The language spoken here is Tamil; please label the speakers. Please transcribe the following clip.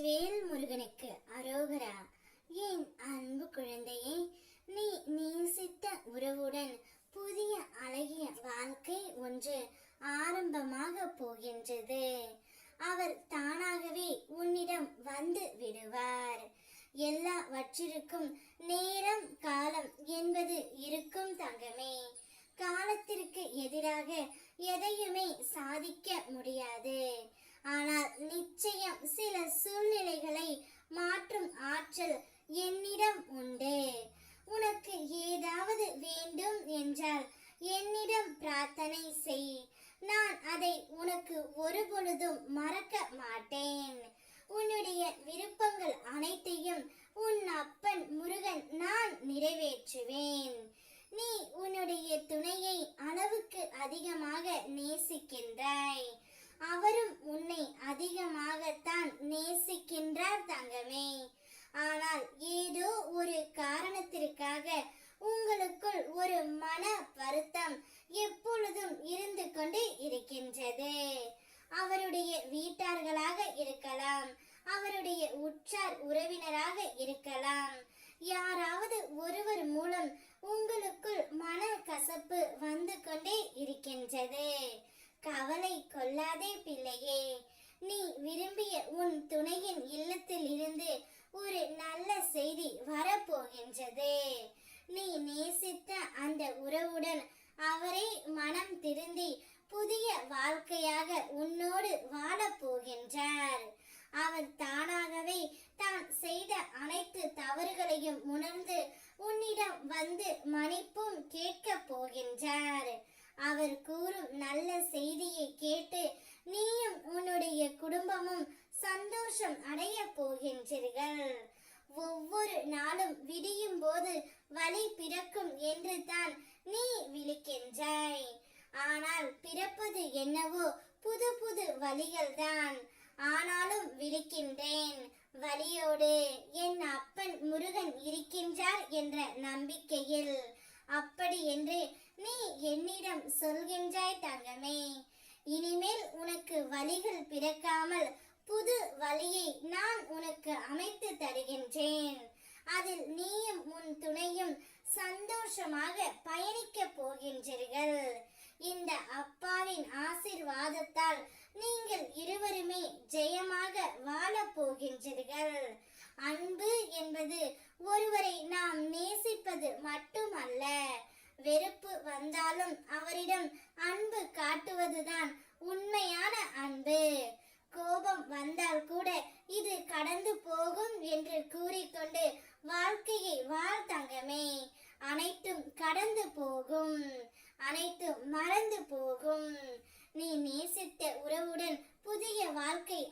Speaker 1: வேல் முருகனுக்கு அரோகரா. என் அன்பு குழந்தையே, நீ நேசித்த உறவுடன் புதிய அழகிய வாழ்க்கை ஒன்று ஆரம்பமாக போகின்றது. அவர் தானாகவே உன்னிடம் வந்து விடுவார். எல்லாவற்றிற்கும் நேரம் காலம் என்பது இருக்கும் தங்கமே. காலத்திற்கு எதிராக எதையுமே சாதிக்க முடியாது. ஆனால் நிச்சயம் சில சூழ்நிலைகளை மாற்றும் ஆற்றல் என்னிடம் உண்டு. உனக்கு ஏதாவது வேண்டும் என்றால் என்னிடம் பிரார்த்தனை செய். நான் அதை உனக்கு ஒருபொழுதும் மறக்க மாட்டேன். உன்னுடைய விருப்பங்கள் அனைத்தையும் உன் அப்பன் முருகன் நான் நிறைவேற்றுவேன். நீ உன்னுடைய துணையை அளவுக்கு அதிகமாக நேசிக்கின்றாய். அவரும் உன்னை அதிகமாகத்தான் நேசிக்கின்றார் தங்கமே. ஆனால் ஏதோ ஒரு காரணத்திற்காக உங்களுக்குள் ஒரு மன வருத்தம் எப்பொழுதும் இருந்து கொண்டு இருக்கின்றது. அவருடைய வீட்டார்களாக இருக்கலாம், அவருடைய உற்றார் உறவினராக இருக்கலாம். யாராவது ஒருவர் மூலம் உங்களுக்குள் மன கசப்பு வந்து கொண்டே இருக்கின்றது. கவலை கொள்ளாதே பிள்ளையே. நீ விரும்பிய உன் துணையின் இல்லத்தில் இருந்து ஒரு நல்ல செய்தி வரப்போகின்றது. நீ நேசித்த அந்த உறவுடன் அவரே மனம் திருந்தி புதிய வாழ்க்கையாக உன்னோடு வாழப் போகின்றார். அவர் தானாகவே தான் செய்த அனைத்து தவறுகளையும் உணர்ந்து உன்னிடம் வந்து மன்னிப்பும் கேட்க போகின்றார். அவர் கூறும் நல்ல செய்தியை கேட்டு நீயும் உன்னுடைய குடும்பமும் சந்தோஷம் அடைய போகின்றீர்கள். ஒவ்வொரு நாளும் விடியும் போது வழி பிறக்கும் என்று தான் நீ விழிக்கின்றாய். ஆனால் பிறப்பது என்னவோ புது புது வழிகள் தான். ஆனாலும் விழிக்கின்றேன். வழியோடு என் அப்பன் முருகன் இருக்கின்றார் என்ற நம்பிக்கையில். அப்படி என்று நீ என்னிடம் சொல்கின்றாய் தங்கமே. இனிமேல் உனக்கு வழிகள் பிறக்காமல் புது வழியை நான் உனக்கு அமைத்து தருகின்றேன். அதில் நீயும் உன் துணையும் சந்தோஷமாக பயணிக்க போகின்றீர்கள். இந்த அப்பாவின் ஆசீர்வாதத்தால் நீங்கள் இருவருமே ஜெயமாக வாழ போகின்றீர்கள். அன்பு என்பது ஒருவரை நாம் நேசிப்பது மட்டுமல்ல. வெறுப்பு வந்தாலும் அவரிடம் அன்பு காட்டுவதுதான் உண்மையான அன்பு. கோபம் வந்தால் கூட இது கடந்து போகும் என்று கூறிக்கொண்டு வாழ்க்கையை வாழ் தங்கமே. அனைத்தும் கடந்து போகும், அனைத்தும் மறந்து போகும். நீ நேசித்த உறவுடன் புதிய வாழ்க்கை